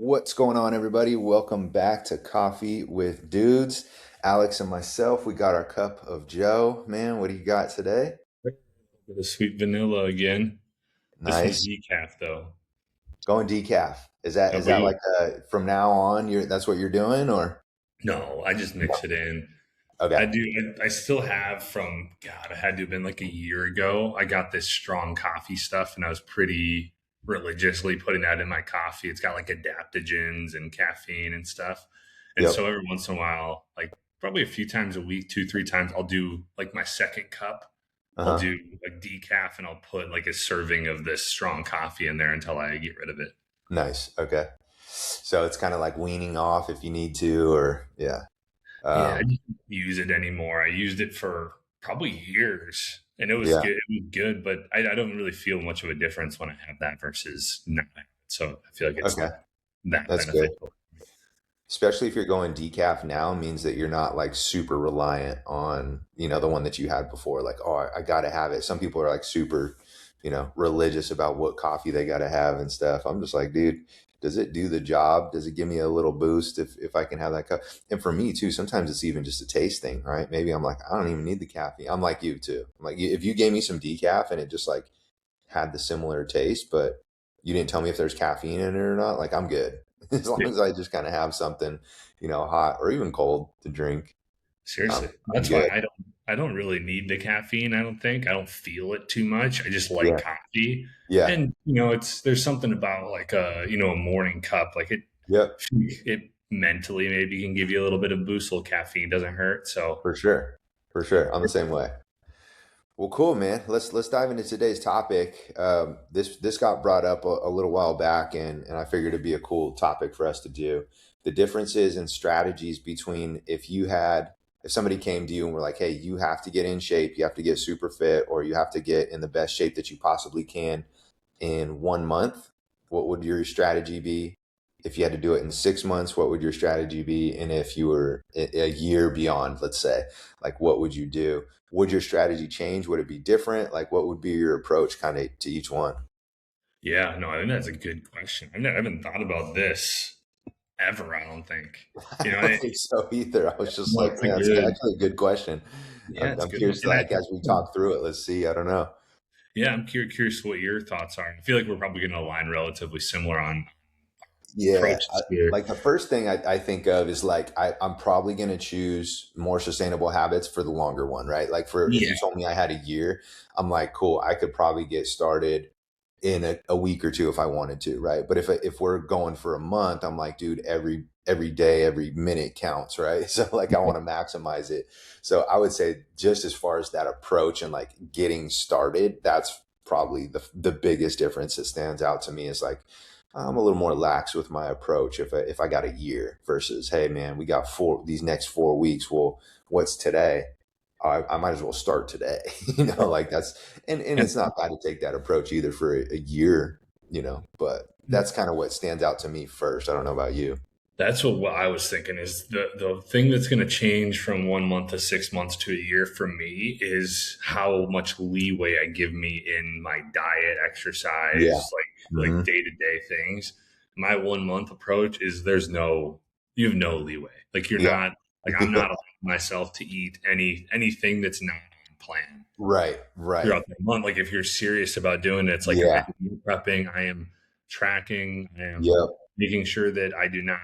What's going on, everybody? Welcome back to Coffee with Dudes. Alex and myself, we got our cup of Joe. Man, what do you got today? The sweet vanilla again. This one's Nice. decaf though. Going decaf. Is that How is about that you? like from now on? That's what you're doing, or No, I just mix it in. okay? I do. I still have from God. It had to have been like a year ago. I got this strong coffee stuff, and I was pretty religiously putting that in my coffee. It's got like adaptogens and caffeine and stuff. And Yep. so every once in a while, like probably a few times a week, two, three times, I'll do like my second cup. I'll Uh-huh. do like decaf, and I'll put like a serving of this strong coffee in there until I get rid of it. Nice. Okay. So it's kind of like weaning off if you need to, or yeah. Yeah, I Um, just don't use it anymore. I used it for probably years, and it was yeah. good. It was good, but I don't really feel much of a difference when I have that versus not have it. So I feel like it's Okay. not that That's good. beneficial. Especially if you're going decaf now, means that you're not like super reliant on, the one that you had before. Like, oh, I got to have it. Some people are like super, religious about what coffee they got to have and stuff. I'm just like, dude, does it do the job? Does it give me a little boost if I can have that cup? And for me too, sometimes it's even just a taste thing, right? Maybe I'm like, I don't even need the caffeine. I'm like you too. I'm like, if you gave me some decaf and it just like had the similar taste, but you didn't tell me if there's caffeine in it or not, like I'm good. As long Yeah, as I just kind of have something, hot or even cold to drink, seriously, I'm that's why good. I don't really need the caffeine. I don't think I don't feel it too much. I just like Yeah. coffee, Yeah. and it's there's something about like a morning cup like Yep. it mentally maybe can give you a little bit of boost. A little caffeine doesn't hurt. So For sure. For sure. I'm the same way. Well, cool, man. Let's dive into today's topic. This got brought up a little while back, and I figured it'd be a cool topic for us to do. The differences in strategies between if somebody came to you and were like, "Hey, you have to get in shape, you have to get super fit, or you have to get in the best shape that you possibly can in 1 month," what would your strategy be? If you had to do it in 6 months, what would your strategy be? And if you were a year beyond, let's say, like what would you do? Would your strategy change? Would it be different? Like what would be your approach kind of to each one? yeah, no, I think that's a good question. I haven't thought about this ever. I don't think. I don't think so either. I was just No, like, it's a man, it's good. actually a good question. Yeah, I'm, it's a I'm good one. curious, And I like, think, as we talk through it, let's see. I don't know. yeah, I'm curious what your thoughts are. I feel like we're probably going to align relatively similar on Yeah, approaches here. like the first thing I think of is like I'm probably going to choose more sustainable habits for the longer one, right? Like for if Yeah, you told me I had a year, I'm like, cool, I could probably get started in a week or two if I wanted to, right? But if we're going for a month, I'm like, dude, every day, every minute counts, right? So like I want to maximize it. So I would say just as far as that approach and like getting started, that's probably the biggest difference that stands out to me is like I'm a little more lax with my approach if I got a year versus, hey man, we got these next 4 weeks. Well, what's today? I might as well start today. Like that's and and it's not bad to take that approach either for a year, but that's kind of what stands out to me first. I don't know about you. that's what I was thinking. Is the thing that's going to change from 1 month to 6 months to a year for me is how much leeway I give me in my diet, Yeah. exercise, like Hmm. day to day things. My 1 month approach is you have no leeway. Like you're Yeah. not like I'm not allowing myself to eat anything that's not on plan Right. Right. throughout the month. Like if you're serious about doing it, it's like I Yeah. am meal prepping, I am tracking, I am Yep. making sure that I do not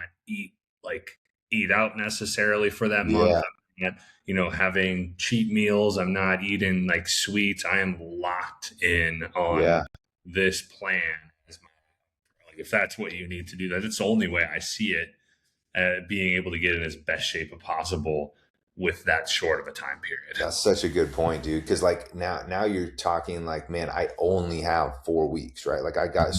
like eat out necessarily for that month. Yeah. I'm not, having cheat meals. I'm not eating like sweets. I am locked in Yeah. on this plan. Like if that's what you need to do, that's the only way I see it. Being able to get in as best shape as possible with that short of a time period. That's such a good point, dude. Because like now you're talking like, man, I only have 4 weeks, right? Like I got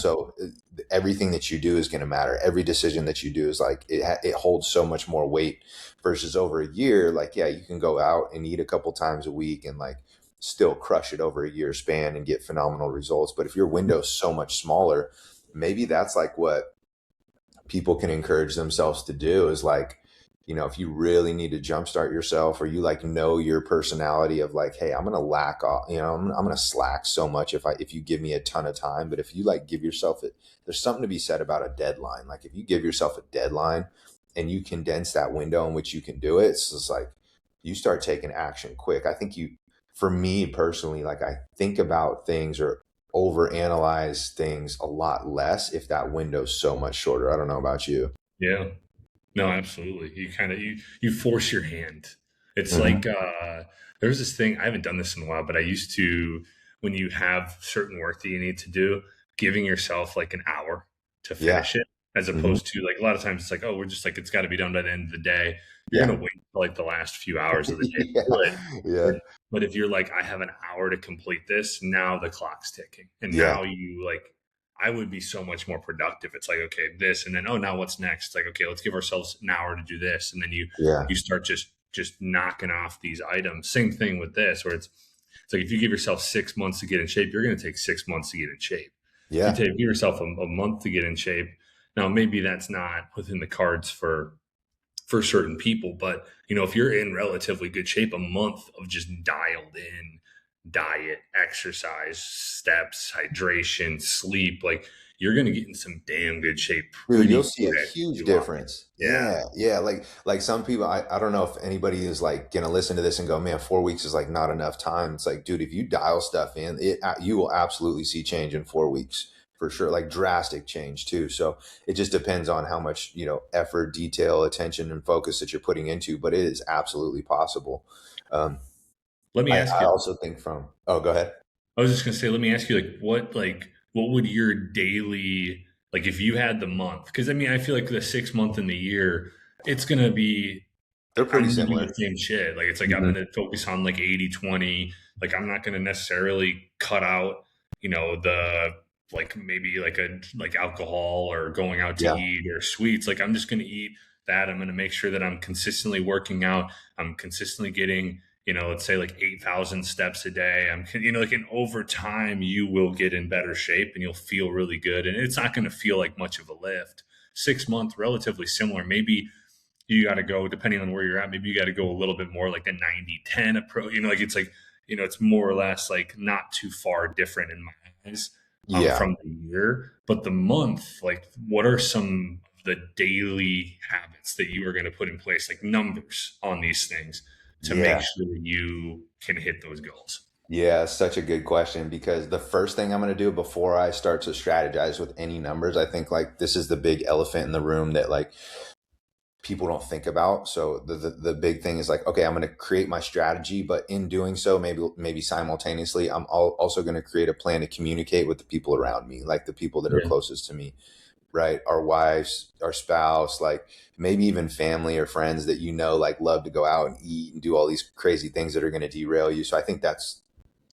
everything that you do is going to matter. Every decision that you do is like it holds so much more weight versus over a year. Like, yeah, you can go out and eat a couple times a week and like still crush it over a year span and get phenomenal results. But if your window's so much smaller, maybe that's like what people can encourage themselves to do is like if you really need to jumpstart yourself, or you like know your personality of like, hey, I'm gonna lack off, I'm gonna slack so much if you give me a ton of time. But if you like give yourself it, there's something to be said about a deadline. Like if you give yourself a deadline and you condense that window in which you can do it, it's just like you start taking action quick. I think for me personally, like I think about things or overanalyze things a lot less if that window's so much shorter. I don't know about you. Yeah. No, absolutely. You kind of you force your hand. It's Hmm. like there's this thing, I haven't done this in a while, but I used to, when you have certain work that you need to do, giving yourself like an hour to Yeah. finish it, as Hmm. opposed to like a lot of times it's like, oh, we're just like it's got to be done by the end of the day. You're Yeah. gonna wait for like the last few hours of the day to do Yeah. it. Yeah. But if you're like, I have an hour to complete this, now the clock's ticking. And Yeah. now you like, I would be so much more productive. It's like, okay, this, and then, oh, now what's next? It's like, okay, let's give ourselves an hour to do this. And then Yeah. you start just knocking off these items. Same thing with this, where it's like if you give yourself 6 months to get in shape, you're going to take 6 months to get in shape. If you Yeah. give yourself a month to get in shape, now maybe that's not within the cards for certain people. But if you're in relatively good shape, a month of just dialed in diet, exercise, steps, hydration, sleep, like you're gonna get in some damn good shape Dude, you'll pretty see a quick if huge you want. difference. Yeah. Yeah, yeah. Like some people, I don't know if anybody is like gonna listen to this and go, man, 4 weeks is like not enough time. It's like, dude, if you dial stuff in, you will absolutely see change in 4 weeks for sure. Like drastic change too. So it just depends on how much, effort, detail, attention, and focus that you're putting into, but it is absolutely possible. Um, Let me ask I you. also think oh, go ahead. I was just gonna say, let me ask you, what would your daily, like if you had the month? Because I mean, I feel like the 6 month in the year, it's gonna be, They're I'm pretty gonna do similar. the same shit. Like it's like I'm Hmm. gonna focus on like 80/20. Like I'm not gonna necessarily cut out, the like maybe like alcohol or going out to Yeah. eat or sweets. Like I'm just gonna eat that. I'm gonna make sure that I'm consistently working out. I'm consistently getting, let's say like 8,000 steps a day. Like in over time, you will get in better shape and you'll feel really good. And it's not going to feel like much of a lift. 6 month, relatively similar. Maybe you got to go, depending on where you're at, maybe you got to go a little bit more like a 90/10 approach. Like, it's more or less like not too far different in my eyes Yeah. from the year. But the month, like, what are some of the daily habits that you are going to put in place, like numbers on these things to make Yeah. sure that you can hit those goals? Yeah, such a good question because the first thing I'm going to do before I start to strategize with any numbers, I think like this is the big elephant in the room that like people don't think about. So the big thing is like, okay, I'm going to create my strategy, but in doing so, maybe simultaneously, I'm also going to create a plan to communicate with the people around me, like the people that are Yeah. closest to me, right? Our wives, our spouse, like maybe even family or friends that like love to go out and eat and do all these crazy things that are going to derail you. So I think that's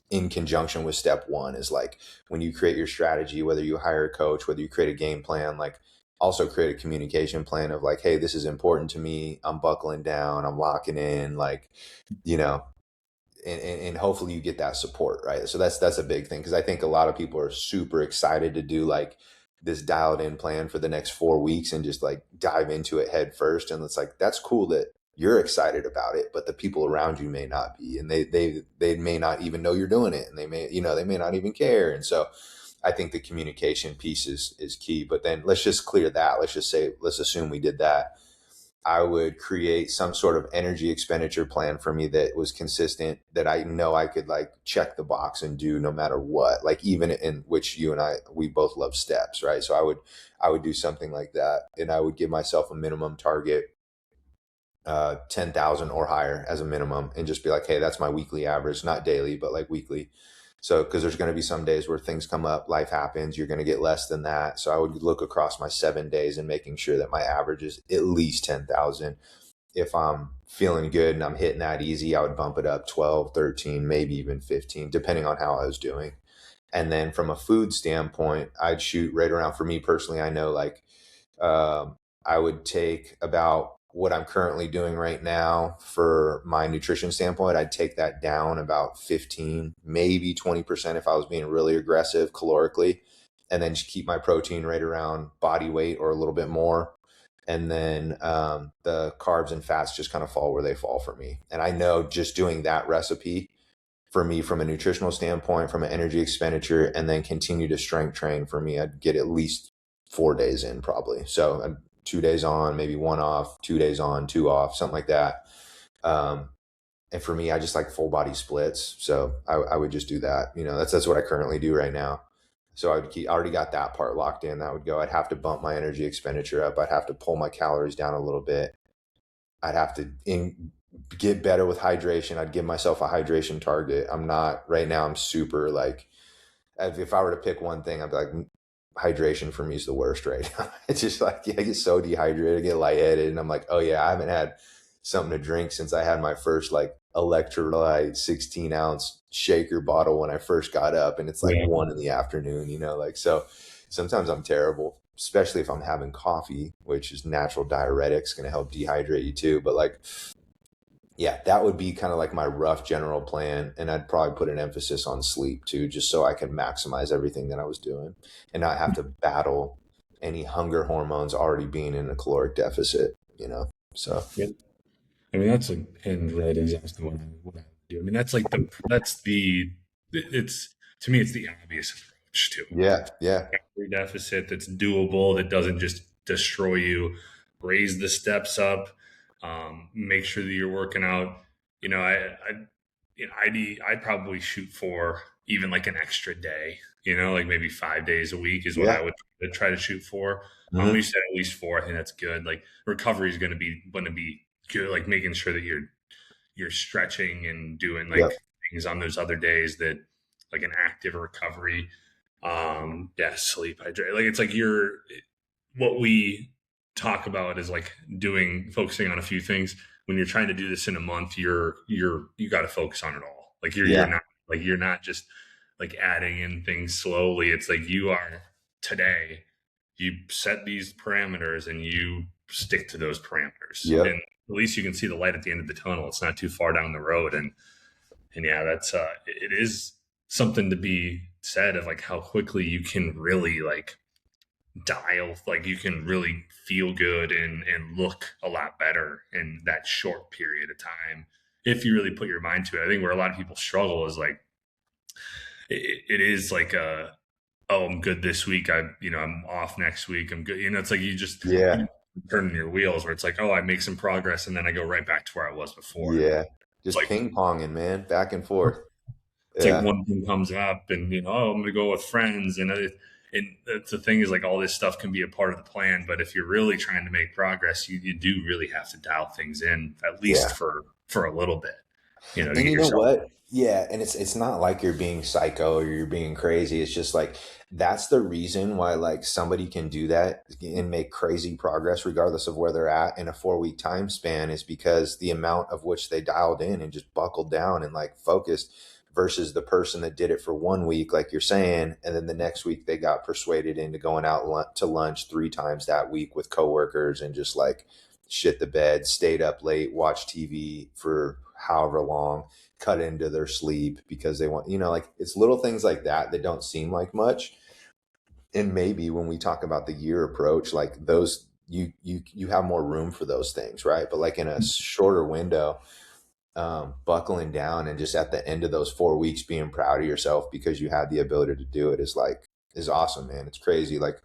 in conjunction with step one is like when you create your strategy, whether you hire a coach, whether you create a game plan, like also create a communication plan of like, hey, this is important to me. I'm buckling down. I'm locking in. Like, you know, and hopefully you get that support, right? So that's a big thing because I think a lot of people are super excited to do like this dialed in plan for the next 4 weeks and just like dive into it head first. And it's like that's cool that you're excited about it, but the people around you may not be, and they may not even know you're doing it, and they may not even care. And so I think the communication piece is key. But then let's just clear that. Let's assume we did that. I would create some sort of energy expenditure plan for me that was consistent, that I know I could like check the box and do no matter what. Like even in which you and we both love steps, right? So I would do something like that, and I would give myself a minimum target, 10,000 or higher as a minimum, and just be like, hey, that's my weekly average, not daily, but like weekly. So, because there's going to be some days where things come up, life happens, you're going to get less than that. So, I would look across my 7 days and making sure that my average is at least 10,000. If I'm feeling good and I'm hitting that easy, I would bump it up 12, 13, maybe even 15, depending on how I was doing. And then from a food standpoint, I'd shoot right around, for me personally, I know like I would take about what I'm currently doing right now for my nutrition standpoint. I'd take that down about 15, maybe 20% if I was being really aggressive calorically, and then just keep my protein right around body weight or a little bit more. And then the carbs and fats just kind of fall where they fall for me. And I know just doing that recipe for me from a nutritional standpoint, from an energy expenditure, and then continue to strength train for me, I'd get at least 4 days in probably. So 2 days on, maybe one off, 2 days on, two off, something like that. Um, and for me, I just like full body splits. So I would just do that. That's what I currently do right now. So I already got that part locked in. That would go. I'd have to bump my energy expenditure up. I'd have to pull my calories down a little bit. I'd have to get better with hydration. I'd give myself a hydration target. I'm not right now. I'm super like, if I were to pick one thing, I'd be like, hydration for me is the worst right now. It's just like, I get so dehydrated, I get lightheaded, and I'm like, oh yeah, I haven't had something to drink since I had my first like electrolyte 16-ounce shaker bottle when I first got up, and it's like Yeah. 1 in the afternoon, like, so sometimes I'm terrible, especially if I'm having coffee, which is natural diuretics, going to help dehydrate you too. But like, yeah, that would be kind of like my rough general plan. And I'd probably put an emphasis on sleep too, just so I could maximize everything that I was doing and not have to battle any hunger hormones already being in a caloric deficit. So, Yeah. I mean, that's like, and right, exactly what I do. I mean, it's, to me, it's the obvious approach to yeah, yeah, calorie deficit that's doable, that doesn't just destroy you. Raise the steps up, make sure that you're working out. I'd probably shoot for even like an extra day, like maybe 5 days a week is what I yeah. would try to shoot for. You Hmm. said at least four. I think that's good. Like recovery is going to be good. Like making sure that you're stretching and doing like Yep. things on those other days that like an active recovery. Yeah, sleep, hydrate. Like it's like what we talk about is like focusing on a few things. When you're trying to do this in a month, you got to focus on it all. Like Yeah. you're not just like adding in things slowly. It's like you are today. You set these parameters and you stick to those parameters, and Yep. at least you can see the light at the end of the tunnel. It's not too far down the road, and yeah, that's it is something to be said of like how quickly you can really like dial, like you can really feel good and look a lot better in that short period of time if you really put your mind to it. I think where a lot of people struggle is like it is like oh, I'm good this week, I'm off next week, I'm good, it's like you Yeah. turning your wheels where it's like, oh, I make some progress and then I go right back to where I was before. Yeah. It's Just like ping ponging, man, back and forth. it's like Yeah. one thing comes up and oh, I'm gonna go with friends, and the thing is like all this stuff can be a part of the plan, but if you're really trying to make progress, you do really have to dial things in at least Yeah. for a little bit, to And get you know yourself. what? Yeah, and it's not like you're being psycho or you're being crazy. It's just like that's the reason why like somebody can do that and make crazy progress regardless of where they're at in a 4 week time span is because the amount of which they dialed in and just buckled down and like focused versus the person that did it for 1 week, like you're saying, and then the next week they got persuaded into going out to lunch 3 times that week with coworkers and just like shit the bed, stayed up late, watched TV for however long, cut into their sleep because they want, like it's little things like that that don't seem like much. And maybe when we talk about the year approach, like those, you have more room for those things, right? But like in a shorter window, buckling down and just at the end of those 4 weeks being proud of yourself because you had the ability to do it is awesome, man. It's crazy. Like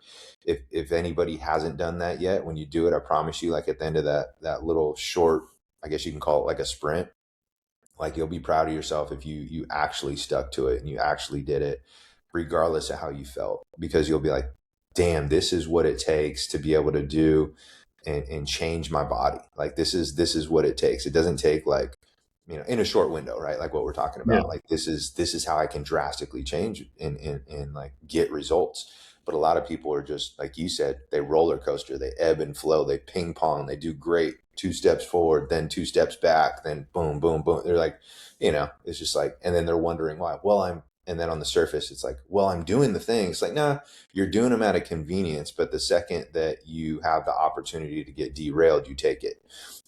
if anybody hasn't done that yet, when you do it, I promise you, like at the end of that little short, I guess you can call it like a sprint, like you'll be proud of yourself if you actually stuck to it and you actually did it regardless of how you felt, because you'll be like, damn, this is what it takes to be able to do and change my body. Like this is what it takes. It doesn't take like, in a short window, right? Like what we're talking Yeah. about. Like this is how I can drastically change and like get results. But a lot of people are just like you said, they roller coaster, they ebb and flow, they ping pong, they do great 2 steps forward, then 2 steps back, then boom, boom, boom. They're like, it's just like, and then they're wondering why. And then on the surface, it's like, well, I'm doing the thing. It's like, nah, you're doing them out of convenience. But the second that you have the opportunity to get derailed, you take it.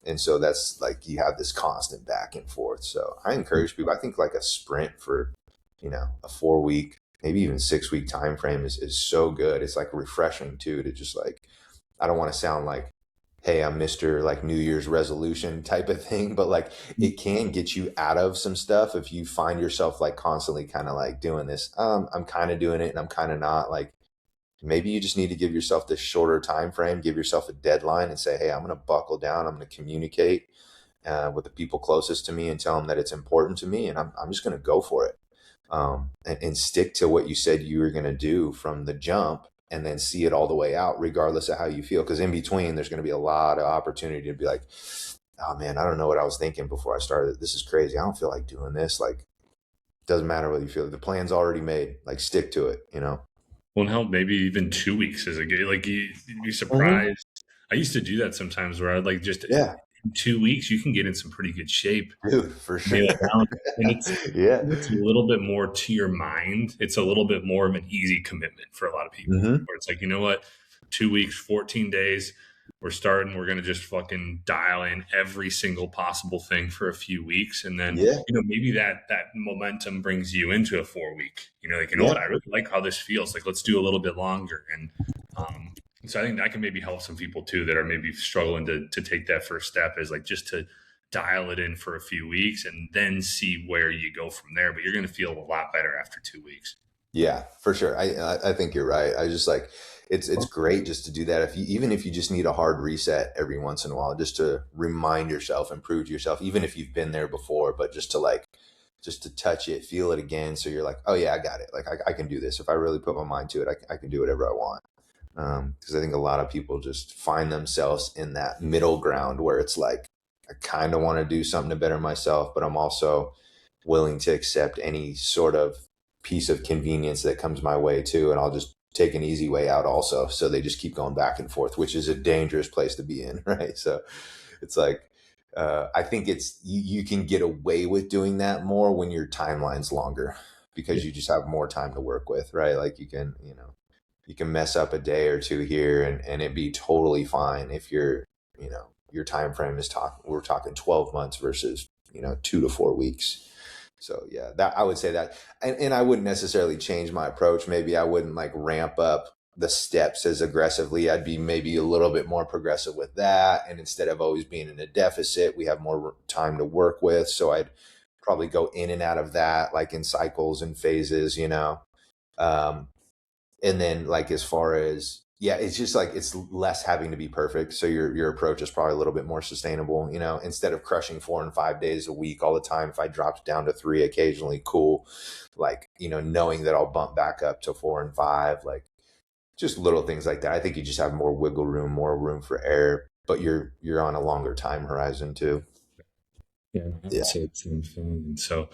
And so that's like you have this constant back and forth. So I encourage people. I think like a sprint for, a 4 week, maybe even 6 week time frame is so good. It's like refreshing too to just like, I don't want to sound like hey, I'm Mr. like New Year's resolution type of thing, but like it can get you out of some stuff if you find yourself like constantly kind of like doing this. I'm kind of doing it and I'm kind of not. Like maybe you just need to give yourself this shorter time frame, give yourself a deadline and say, hey, I'm going to buckle down. I'm going to communicate with the people closest to me and tell them that it's important to me. And I'm just going to go for it. And stick to what you said you were going to do from the jump and then see it all the way out, regardless of how you feel. Because in between, there's going to be a lot of opportunity to be like, oh man, I don't know what I was thinking before I started. This is crazy. I don't feel like doing this. Like, doesn't matter whether you feel it. The plan's already made. Like, stick to it, you know? Well, hell, maybe even 2 weeks is a good. Like you'd be Hmm. surprised. I used to do that sometimes, where I'd like just Yeah, in 2 weeks you can get in some pretty good shape. dude, for sure. Nail it down, and Yeah. it's a little bit more to your mind. It's a little bit more of an easy commitment for a lot of people, Hmm. where it's like, you know what, 2 weeks, 14 days, we're starting. We're gonna just fucking dial in every single possible thing for a few weeks, and then Yeah. maybe that momentum brings you into a 4 week. Like, Yeah. what, I really like how this feels. Like, let's do a little bit longer, and um, so I think that can maybe help some people too that are maybe struggling to take that first step, is like just to dial it in for a few weeks and then see where you go from there. But you're going to feel a lot better after 2 weeks. Yeah, for sure. I think you're right. I just like it's great just to do that if you even if you just need a hard reset every once in a while, just to remind yourself and prove to yourself, even if you've been there before, but just to touch it, feel it again, so you're like, oh yeah, I got it. Like I can do this if I really put my mind to it. I can do whatever I want. Because I think a lot of people just find themselves in that middle ground where it's like I kind of want to do something to better myself, but I'm also willing to accept any sort of piece of convenience that comes my way too, and I'll just take an easy way out also. So they just keep going back and forth, which is a dangerous place to be in, right? So it's like I think you can get away with doing that more when your timeline's longer Yeah. because you just have more time to work with, right? Like you can mess up a day or two here and it'd be totally fine if your time frame is we're talking 12 months versus 2 to 4 weeks. So yeah, that I would say that, and I wouldn't necessarily change my approach. Maybe I wouldn't like ramp up the steps as aggressively. I'd be maybe a little bit more progressive with that. And instead of always being in a deficit, we have more time to work with. So I'd probably go in and out of that, like in cycles and phases. Um, and then like as far as yeah, it's just like it's less having to be perfect, so your approach is probably a little bit more sustainable, instead of crushing 4 and 5 days a week all the time. If I dropped down to three occasionally, cool. Like knowing that I'll bump back up to 4 and 5, like just little things like that. I think you just have more wiggle room, more room for error, but you're on a longer time horizon too. Yeah, I would Yeah. say the same thing. And so,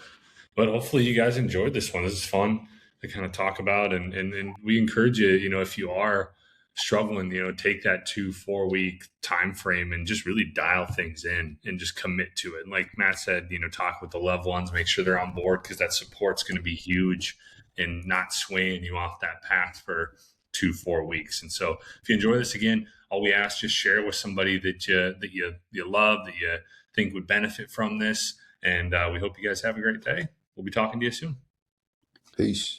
but hopefully you guys enjoyed this one. This is fun to kind of talk about, and we encourage you. If you are struggling, take that 2 4 week time frame and just really dial things in and just commit to it. And like Matt said, talk with the loved ones, make sure they're on board, because that support's going to be huge and not swaying you off that path for 2 4 weeks. And so, if you enjoy this, again, all we ask, just share it with somebody that you love, that you think would benefit from this. And we hope you guys have a great day. We'll be talking to you soon. Peace.